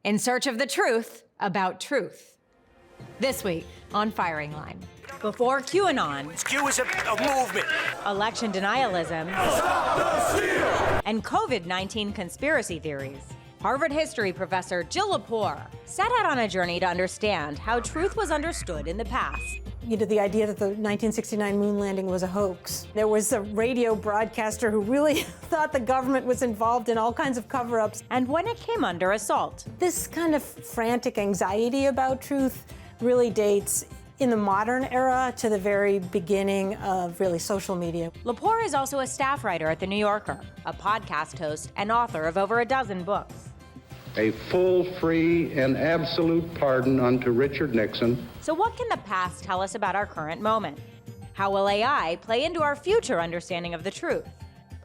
in search of the truth about truth. This week on Firing Line. Before QAnon, Q is a movement. election denialism, and COVID-19 conspiracy theories, Harvard history professor Jill Lepore set out on a journey to understand how truth was understood in the past. The idea that the 1969 moon landing was a hoax. There was a radio broadcaster who really thought the government was involved in all kinds of cover-ups. And when it came under assault. This kind of frantic anxiety about truth really dates in the modern era to the very beginning of really social media. Lepore is also a staff writer at The New Yorker, a podcast host, and author of over a dozen books. A full, free, and absolute pardon unto Richard Nixon. So what can the past tell us about our current moment? How will AI play into our future understanding of the truth?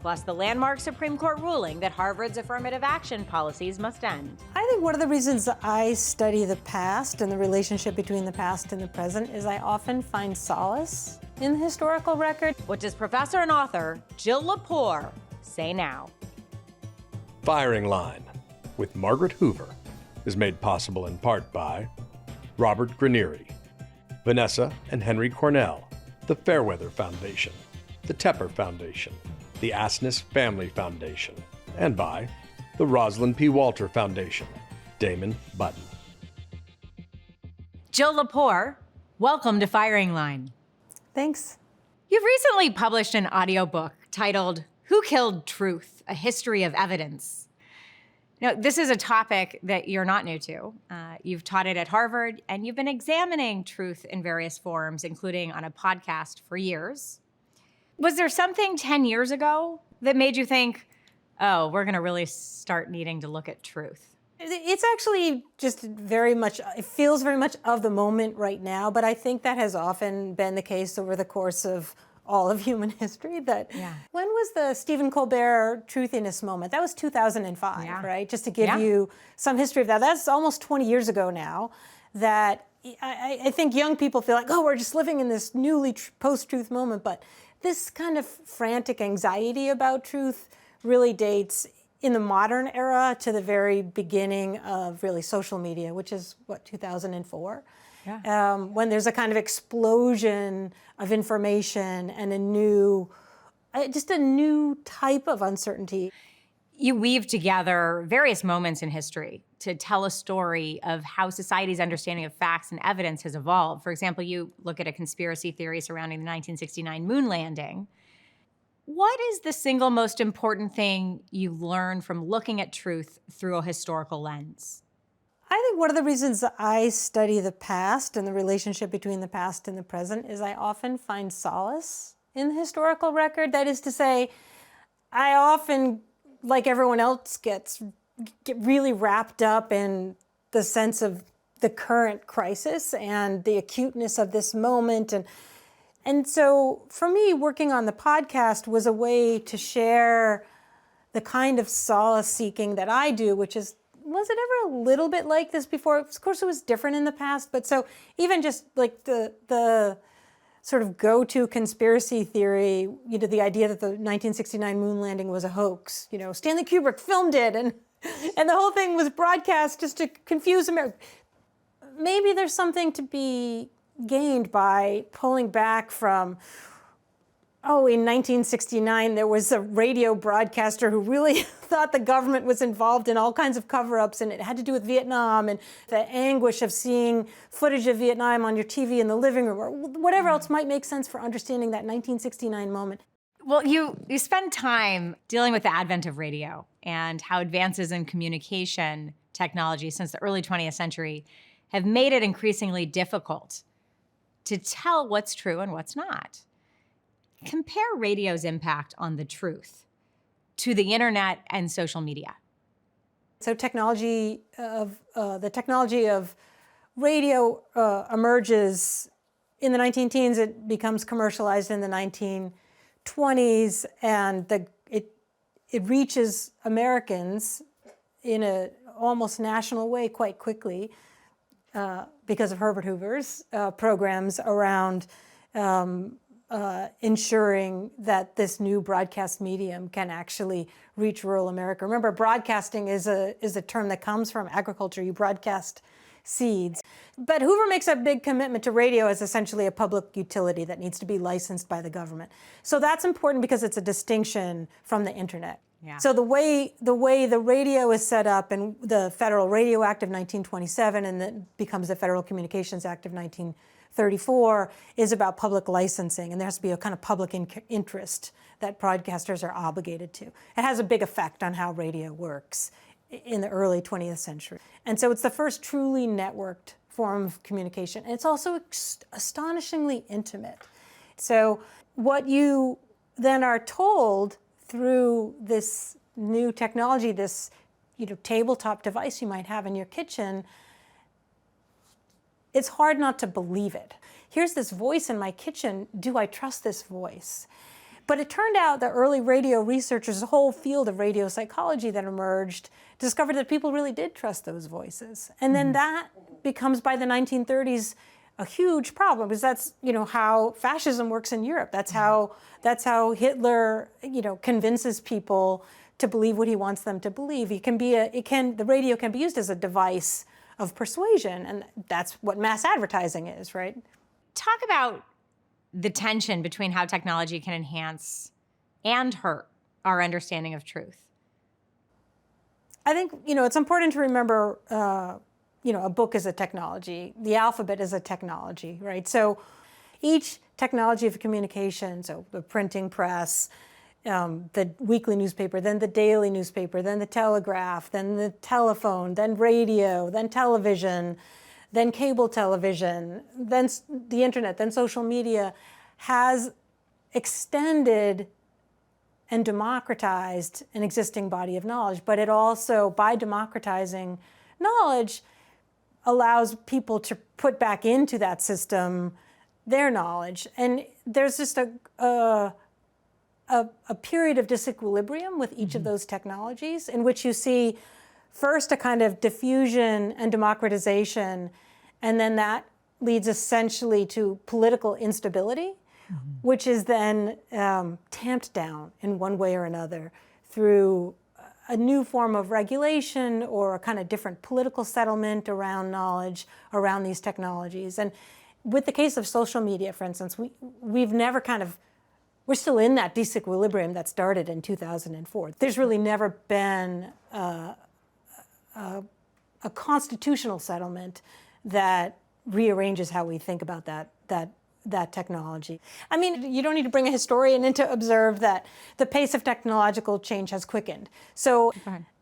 Plus the landmark Supreme Court ruling that Harvard's affirmative action policies must end. I think one of the reasons I study the past and the relationship between the past and the present is I often find solace in the historical record. What does professor and author Jill Lepore say now? Firing Line with Margaret Hoover is made possible in part by Robert Granieri, Vanessa and Henry Cornell, the Fairweather Foundation, the Tepper Foundation, the Asness Family Foundation, and by the Rosalind P. Walter Foundation, Damon Button. Jill Lepore, welcome to Firing Line. Thanks. You've recently published an audiobook titled Who Killed Truth? A History of Evidence. Now, this is a topic that you're not new to. You've taught it at Harvard, and you've been examining truth in various forms, including on a podcast for years. Was there something 10 years ago that made you think, oh, we're going to really start needing to look at truth? It's actually just it feels very much of the moment right now, but I think that has often been the case over the course of all of human history. When was the Stephen Colbert truthiness moment? That was 2005, right? Just to give you some history of that. That's almost 20 years ago now that I think young people feel like, oh, we're just living in this newly post-truth moment, but this kind of frantic anxiety about truth really dates in the modern era to the very beginning of really social media, which is, 2004? When there's a kind of explosion of information and a new type of uncertainty. You weave together various moments in history to tell a story of how society's understanding of facts and evidence has evolved. For example, you look at a conspiracy theory surrounding the 1969 moon landing. What is the single most important thing you learn from looking at truth through a historical lens? I think one of the reasons I study the past and the relationship between the past and the present is I often find solace in the historical record. That is to say, I often, like everyone else, get really wrapped up in the sense of the current crisis and the acuteness of this moment. And so for me, working on the podcast was a way to share the kind of solace seeking that I do, which is, was it ever a little bit like this before? Of course, it was different in the past, but so even just like the sort of go-to conspiracy theory, the idea that the 1969 moon landing was a hoax. Stanley Kubrick filmed it, and the whole thing was broadcast just to confuse America. Maybe there's something to be gained by pulling back from, in 1969, there was a radio broadcaster who really thought the government was involved in all kinds of cover-ups, and it had to do with Vietnam and the anguish of seeing footage of Vietnam on your TV in the living room, or whatever else might make sense for understanding that 1969 moment. Well, you spend time dealing with the advent of radio and how advances in communication technology since the early 20th century have made it increasingly difficult to tell what's true and what's not. Compare radio's impact on the truth to the internet and social media. So the technology of radio emerges in the 19-teens. It becomes commercialized in the 1920s, and it reaches Americans in an almost national way quite quickly because of Herbert Hoover's programs around ensuring that this new broadcast medium can actually reach rural America. Remember, broadcasting is a term that comes from agriculture. You broadcast seeds. But Hoover makes a big commitment to radio as essentially a public utility that needs to be licensed by the government. So that's important because it's a distinction from the internet. Yeah. So the way the radio is set up in the Federal Radio Act of 1927 and that becomes the Federal Communications Act of 1934 is about public licensing, and there has to be a kind of public interest that broadcasters are obligated to. It has a big effect on how radio works in the early 20th century. And so it's the first truly networked form of communication. And it's also astonishingly intimate. So what you then are told through this new technology, this tabletop device you might have in your kitchen, it's hard not to believe it. Here's this voice in my kitchen. Do I trust this voice? But it turned out that early radio researchers, a whole field of radio psychology that emerged, discovered that people really did trust those voices. And then that becomes, by the 1930s, a huge problem, because that's how fascism works in Europe. That's how Hitler convinces people to believe what he wants them to believe. The radio can be used as a device of persuasion, and that's what mass advertising is, right? Talk about the tension between how technology can enhance and hurt our understanding of truth. I think, it's important to remember, a book is a technology. The alphabet is a technology, right? So each technology of communication, so the printing press, the weekly newspaper, then the daily newspaper, then the telegraph, then the telephone, then radio, then television, then cable television, then the internet, then social media, has extended and democratized an existing body of knowledge. But it also, by democratizing knowledge, allows people to put back into that system their knowledge. And there's just a period of disequilibrium with each of those technologies, in which you see first a kind of diffusion and democratization, and then that leads essentially to political instability, which is then tamped down in one way or another through a new form of regulation or a kind of different political settlement around knowledge, around these technologies. And with the case of social media, for instance, we've never we're still in that disequilibrium that started in 2004. There's really never been a constitutional settlement that rearranges how we think about that technology. I mean, you don't need to bring a historian in to observe that the pace of technological change has quickened. So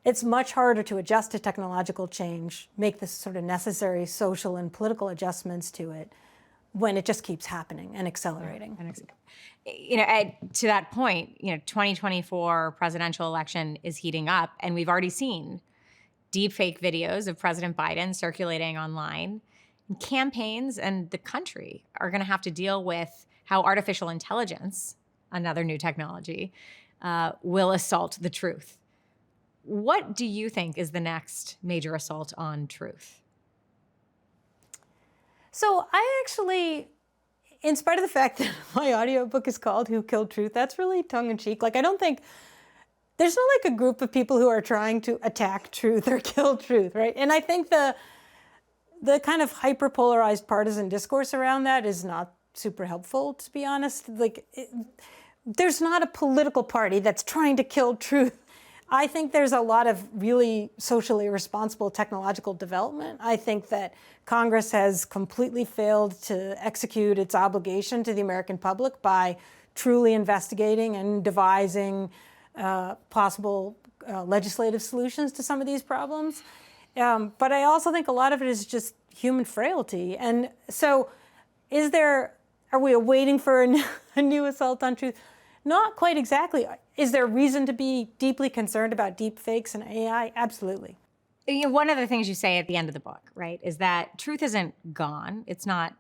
it's much harder to adjust to technological change, make the sort of necessary social and political adjustments to it, when it just keeps happening and accelerating. To that point, 2024 presidential election is heating up, and we've already seen deepfake videos of President Biden circulating online. Campaigns and the country are going to have to deal with how artificial intelligence, another new technology, will assault the truth. What do you think is the next major assault on truth? So I actually, in spite of the fact that my audiobook is called Who Killed Truth, that's really tongue-in-cheek. I don't think, there's not a group of people who are trying to attack truth or kill truth, right? And I think the kind of hyper-polarized partisan discourse around that is not super helpful, to be honest. There's not a political party that's trying to kill truth. I think there's a lot of really socially responsible technological development. I think that Congress has completely failed to execute its obligation to the American public by truly investigating and devising possible legislative solutions to some of these problems. But I also think a lot of it is just human frailty. And so are we waiting for a new assault on truth? Not quite exactly. Is there reason to be deeply concerned about deep fakes and AI? Absolutely. One of the things you say at the end of the book, right, is that truth isn't gone. It's not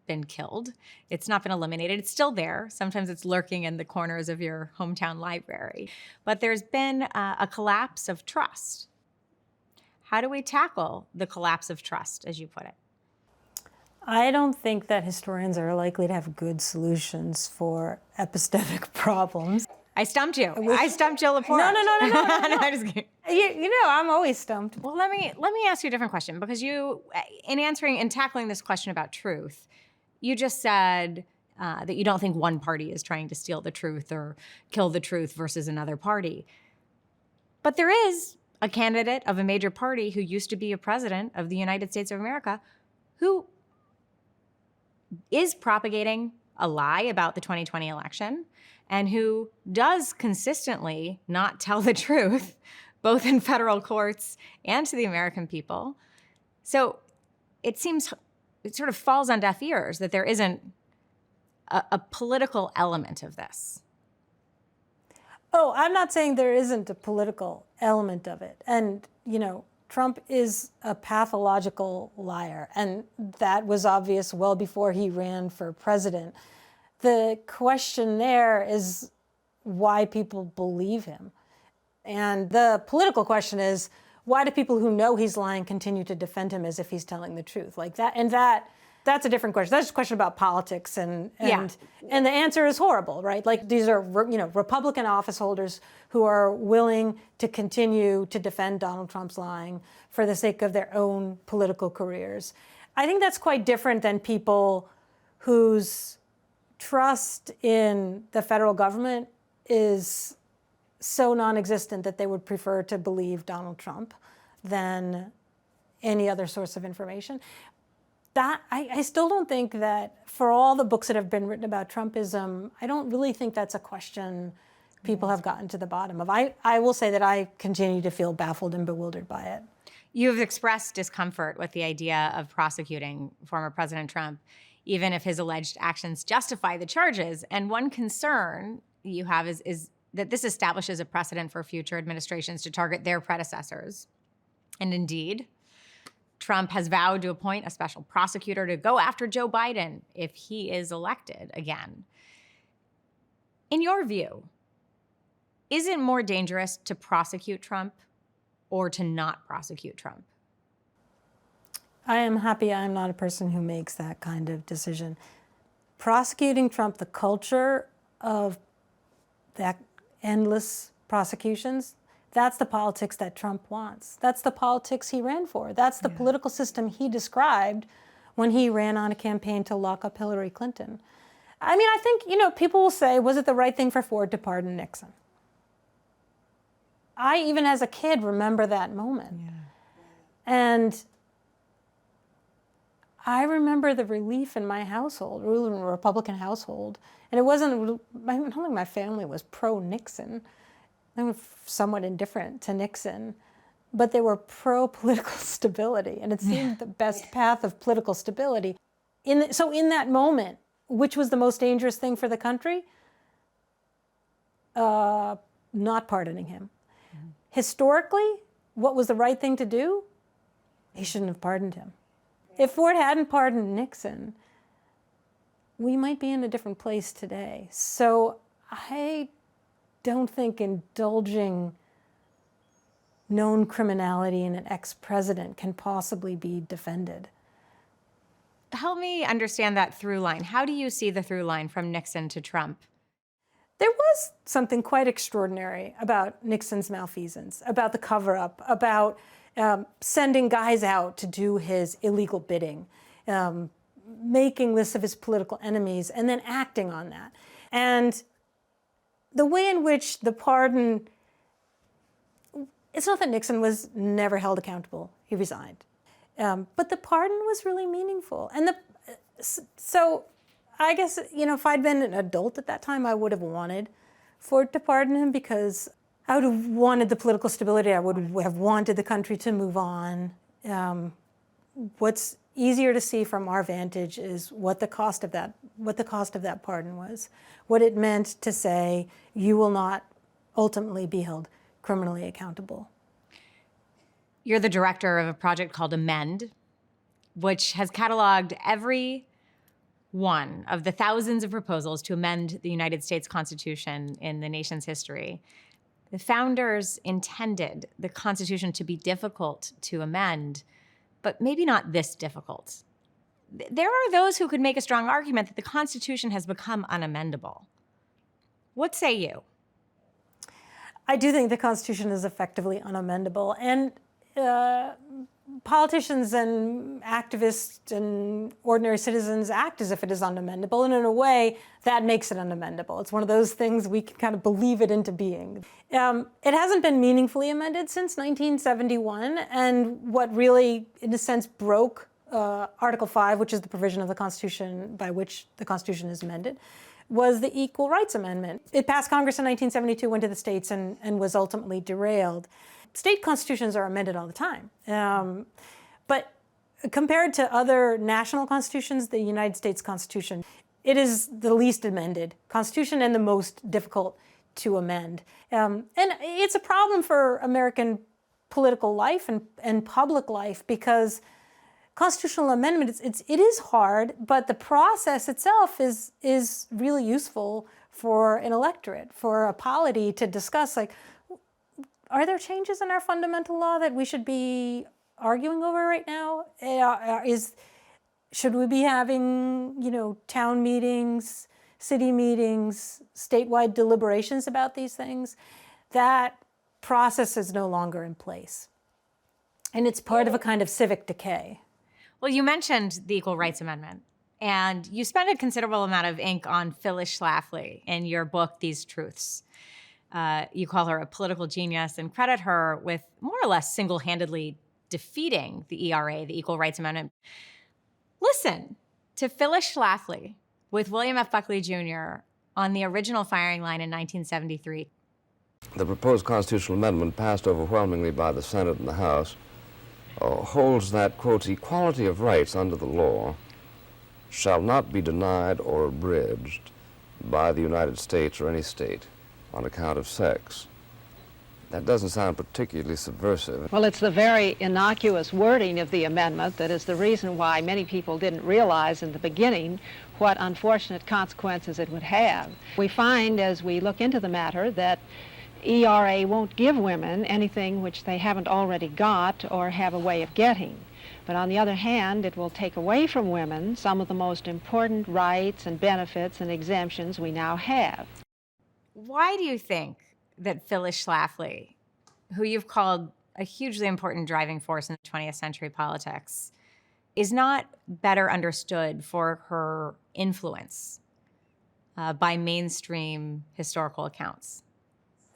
been killed. It's not been eliminated. It's still there. Sometimes it's lurking in the corners of your hometown library. But there's been a collapse of trust. How do we tackle the collapse of trust, as you put it? I don't think that historians are likely to have good solutions for epistemic problems. I stumped you. I stumped Jill Lepore. No. I'm just kidding. You know, I'm always stumped. Well, let me ask you a different question, because you, in tackling this question about truth, you just said that you don't think one party is trying to steal the truth or kill the truth versus another party. But there is a candidate of a major party who used to be a president of the United States of America who is propagating a lie about the 2020 election and who does consistently not tell the truth, both in federal courts and to the American people. So it seems it sort of falls on deaf ears that there isn't a political element of this. Oh, I'm not saying there isn't a political element of it. And, you know, Trump is a pathological liar, and that was obvious well before he ran for president. The question there is why people believe him. And the political question is, why do people who know he's lying continue to defend him as if he's telling the truth? Like that, and that's a different question. That's a question about politics, and the answer is horrible, right? Like these are, you know, Republican office holders who are willing to continue to defend Donald Trump's lying for the sake of their own political careers. I think that's quite different than people whose trust in the federal government is so non-existent that they would prefer to believe Donald Trump than any other source of information. That I still don't think that, for all the books that have been written about Trumpism, I don't really think that's a question people have gotten to the bottom of. I will say that I continue to feel baffled and bewildered by it. You've expressed discomfort with the idea of prosecuting former President Trump, even if his alleged actions justify the charges. And one concern you have is that this establishes a precedent for future administrations to target their predecessors. And indeed, Trump has vowed to appoint a special prosecutor to go after Joe Biden if he is elected again. In your view, is it more dangerous to prosecute Trump or to not prosecute Trump? I am happy I'm not a person who makes that kind of decision. Prosecuting Trump, the culture of that endless prosecutions, that's the politics that Trump wants. That's the politics he ran for. That's the political system he described when he ran on a campaign to lock up Hillary Clinton. I mean, I think, you know, people will say, was it the right thing for Ford to pardon Nixon? I, even as a kid, remember that moment. Yeah. And I remember the relief in my household, in a Republican household. And it wasn't, I don't think my family was pro-Nixon. They were somewhat indifferent to Nixon, but they were pro-political stability. And it seemed the best path of political stability. So in that moment, which was the most dangerous thing for the country? Not pardoning him. Mm-hmm. Historically, what was the right thing to do? He shouldn't have pardoned him. If Ford hadn't pardoned Nixon, we might be in a different place today. So I don't think indulging known criminality in an ex-president can possibly be defended. Help me understand that through line. How do you see the through line from Nixon to Trump? There was something quite extraordinary about Nixon's malfeasance, about the cover-up, about sending guys out to do his illegal bidding, making lists of his political enemies, and then acting on that. And the way in which the pardon, it's not that Nixon was never held accountable. He resigned. But the pardon was really meaningful. And so I guess, you know, if I'd been an adult at that time, I would have wanted Ford to pardon him, because I would have wanted the political stability. I would have wanted the country to move on. What's easier to see from our vantage is what the cost of that pardon was, what it meant to say you will not ultimately be held criminally accountable. You're the director of a project called Amend, which has cataloged every one of the thousands of proposals to amend the United States Constitution in the nation's history. The founders intended the Constitution to be difficult to amend, but maybe not this difficult. there are those who could make a strong argument that the Constitution has become unamendable. What say you? I do think the Constitution is effectively unamendable. And politicians and activists and ordinary citizens act as if it is unamendable. And in a way, that makes it unamendable. It's one of those things we can kind of believe it into being. It hasn't been meaningfully amended since 1971. And what really, in a sense, broke Article 5, which is the provision of the Constitution by which the Constitution is amended, was the Equal Rights Amendment. It passed Congress in 1972, went to the states, and was ultimately derailed. State constitutions are amended all the time. But compared to other national constitutions, the United States Constitution, it is the least amended constitution and the most difficult to amend. And it's a problem for American political life and public life because constitutional amendment, it is hard, but the process itself is really useful for an electorate, for a polity to discuss, like, are there changes in our fundamental law that we should be arguing over right now? Should we be having, town meetings, city meetings, statewide deliberations about these things? That process is no longer in place. And it's part of a kind of civic decay. Well, you mentioned the Equal Rights Amendment, and you spent a considerable amount of ink on Phyllis Schlafly in your book, These Truths. You call her a political genius and credit her with more or less single-handedly defeating the ERA, the Equal Rights Amendment. Listen to Phyllis Schlafly with William F. Buckley Jr. on the original firing line in 1973. The proposed constitutional amendment, passed overwhelmingly by the Senate and the House, holds that, quote, equality of rights under the law shall not be denied or abridged by the United States or any state on account of sex. That doesn't sound particularly subversive. Well, it's the very innocuous wording of the amendment that is the reason why many people didn't realize in the beginning what unfortunate consequences it would have. We find as we look into the matter that ERA won't give women anything which they haven't already got or have a way of getting. But on the other hand, it will take away from women some of the most important rights and benefits and exemptions we now have. Why do you think that Phyllis Schlafly, who you've called a hugely important driving force in 20th century politics, is not better understood for her influence by mainstream historical accounts?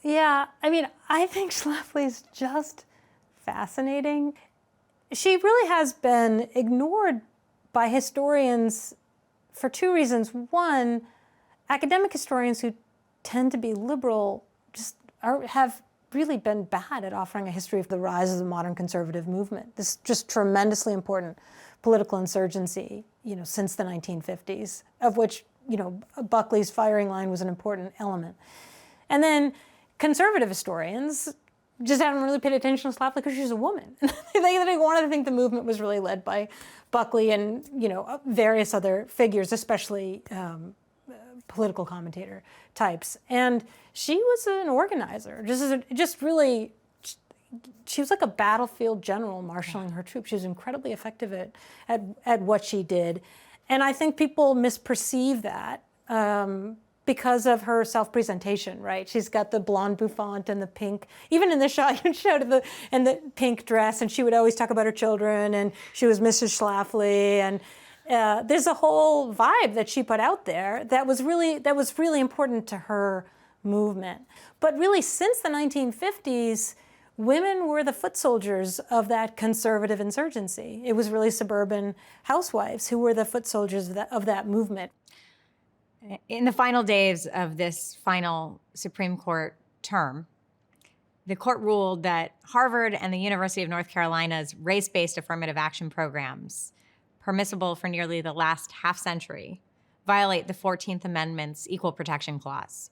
Yeah, I think Schlafly is just fascinating. She really has been ignored by historians for two reasons. One, academic historians who tend to be liberal have really been bad at offering a history of the rise of the modern conservative movement. This just tremendously important political insurgency, since the 1950s, of which, Buckley's firing line was an important element. And then conservative historians just haven't really paid attention to Schlafly because she's a woman. They wanted to think the movement was really led by Buckley and, various other figures, especially political commentator types. And she was an organizer, she was like a battlefield general marshaling her troops. She was incredibly effective at what she did. And I think people misperceive that because of her self-presentation, right? She's got the blonde bouffant and the pink, even in the shot you showed and the pink dress, and she would always talk about her children, and she was Mrs. Schlafly, and there's a whole vibe that she put out there that was really important to her movement. But really, since the 1950s, women were the foot soldiers of that conservative insurgency. It was really suburban housewives who were the foot soldiers of that movement. In the final days of this final Supreme Court term, the court ruled that Harvard and the University of North Carolina's race-based affirmative action programs, permissible for nearly the last half century, violate the 14th Amendment's Equal Protection Clause.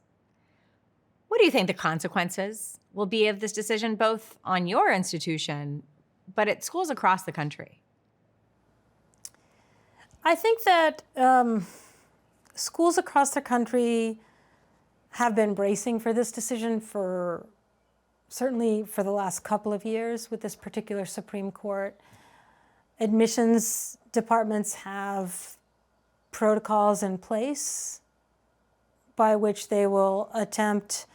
What do you think the consequences will be of this decision, both on your institution, but at schools across the country? I think that schools across the country have been bracing for this decision certainly for the last couple of years with this particular Supreme Court. admissions departments have protocols in place by which they will attempt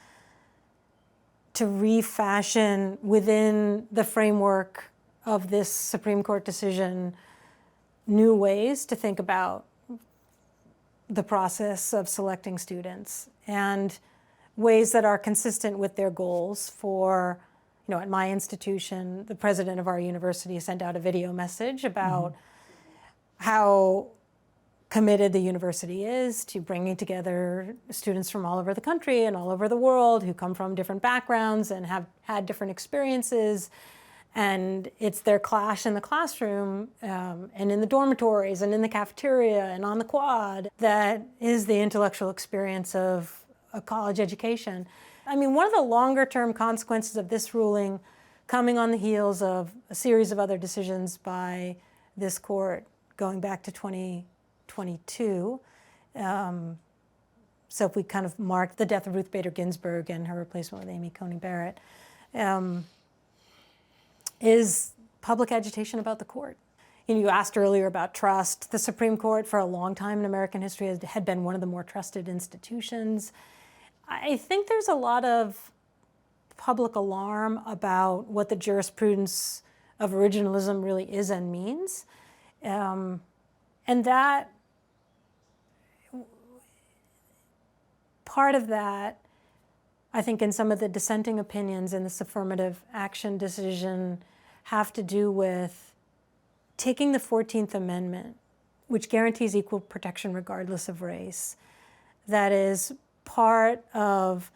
to refashion within the framework of this Supreme Court decision new ways to think about the process of selecting students and ways that are consistent with their goals. For, at my institution, the president of our university sent out a video message about how committed the university is to bringing together students from all over the country and all over the world who come from different backgrounds and have had different experiences. And it's their clash in the classroom and in the dormitories and in the cafeteria and on the quad that is the intellectual experience of a college education. I mean, one of the longer term consequences of this ruling, coming on the heels of a series of other decisions by this court going back to 2022. So if we kind of mark the death of Ruth Bader Ginsburg and her replacement with Amy Coney Barrett, is public agitation about the court. You asked earlier about trust. The Supreme Court, for a long time in American history, had been one of the more trusted institutions. I think there's a lot of public alarm about what the jurisprudence of originalism really is and means. And that, part of that, I think in some of the dissenting opinions in this affirmative action decision have to do with taking the 14th Amendment, which guarantees equal protection regardless of race, that is part of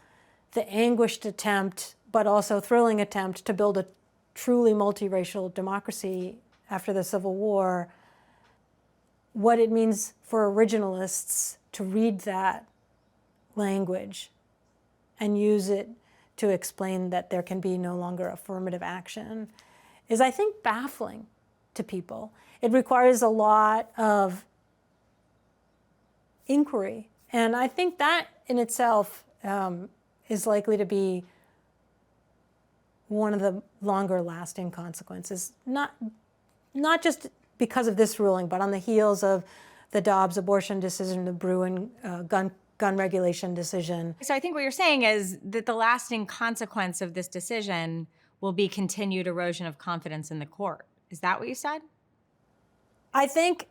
the anguished attempt, but also thrilling attempt to build a truly multiracial democracy after the Civil War, what it means for originalists to read that language and use it to explain that there can be no longer affirmative action is, I think, baffling to people. It requires a lot of inquiry. And I think that in itself is likely to be one of the longer lasting consequences, not just because of this ruling, but on the heels of the Dobbs abortion decision, the Bruen gun regulation decision. So I think what you're saying is that the lasting consequence of this decision will be continued erosion of confidence in the court. Is that what you said? I think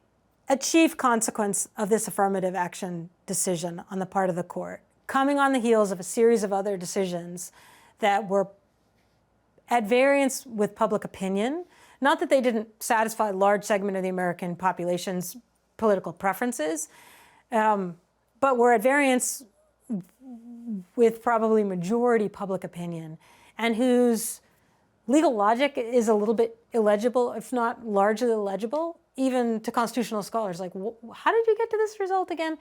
a chief consequence of this affirmative action decision on the part of the court, coming on the heels of a series of other decisions that were at variance with public opinion, not that they didn't satisfy a large segment of the American population's political preferences, but were at variance with probably majority public opinion, and whose legal logic is a little bit illegible, if not largely illegible, even to constitutional scholars. Like, how did you get to this result again?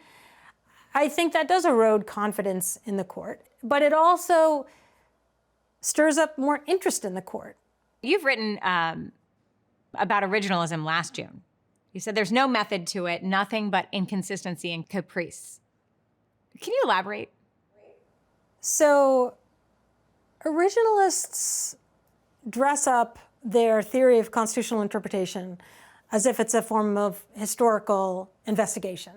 I think that does erode confidence in the court, but it also stirs up more interest in the court. You've written about originalism last June. You said there's no method to it, nothing but inconsistency and caprice. Can you elaborate? So, originalists dress up their theory of constitutional interpretation as if it's a form of historical investigation.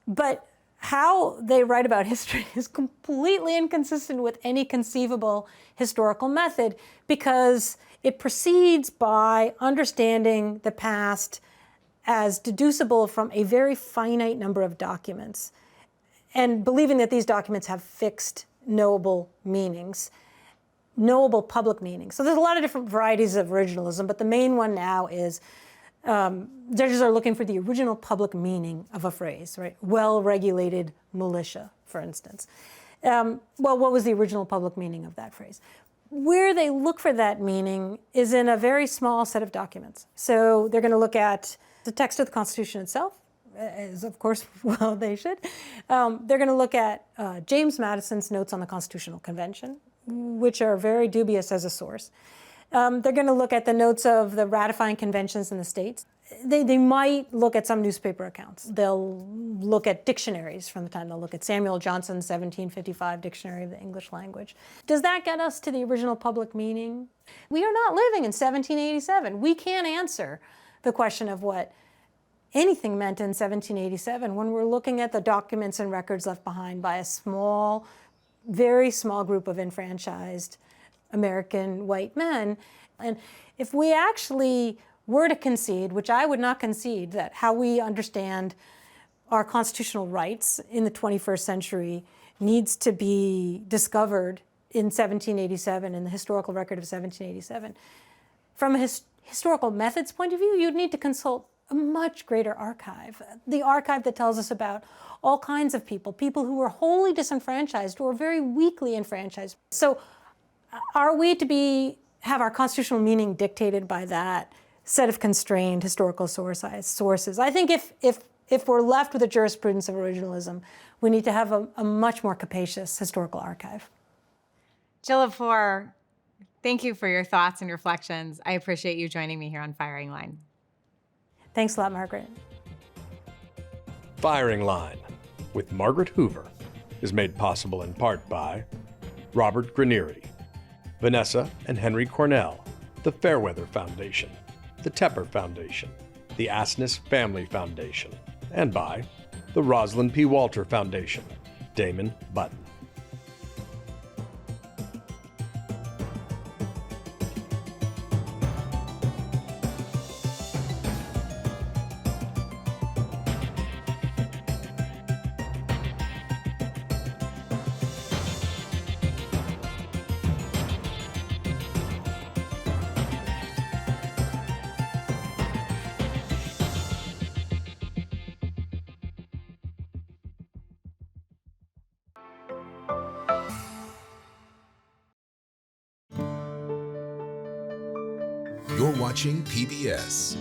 But how they write about history is completely inconsistent with any conceivable historical method, because it proceeds by understanding the past as deducible from a very finite number of documents and believing that these documents have fixed, knowable meanings, knowable public meanings. So there's a lot of different varieties of originalism, but the main one now is judges are looking for the original public meaning of a phrase, right? Well-regulated militia, for instance. Well, what was the original public meaning of that phrase? Where they look for that meaning is in a very small set of documents. So they're going to look at the text of the Constitution itself, as of course, well, they should. They're going to look at James Madison's notes on the Constitutional Convention, which are very dubious as a source. They're going to look at the notes of the ratifying conventions in the states. They might look at some newspaper accounts. They'll look at dictionaries from the time. They'll look at Samuel Johnson's 1755 Dictionary of the English Language. Does that get us to the original public meaning? We are not living in 1787. We can't answer the question of what anything meant in 1787 when we're looking at the documents and records left behind by a small, very small group of enfranchised American white men. And if we actually were to concede, which I would not concede, that how we understand our constitutional rights in the 21st century needs to be discovered in 1787, in the historical record of 1787. From a historical methods point of view, you'd need to consult a much greater archive, the archive that tells us about all kinds of people, people who were wholly disenfranchised or very weakly enfranchised. So are we to have our constitutional meaning dictated by that set of constrained historical sources? I think if we're left with a jurisprudence of originalism, we need to have a much more capacious historical archive. Jill Lepore, thank you for your thoughts and reflections. I appreciate you joining me here on Firing Line. Thanks a lot, Margaret. Firing Line with Margaret Hoover is made possible in part by Robert Granieri, Vanessa and Henry Cornell, the Fairweather Foundation, the Tepper Foundation, the Asness Family Foundation, and by the Rosalind P. Walter Foundation, Damon Button. You're watching PBS.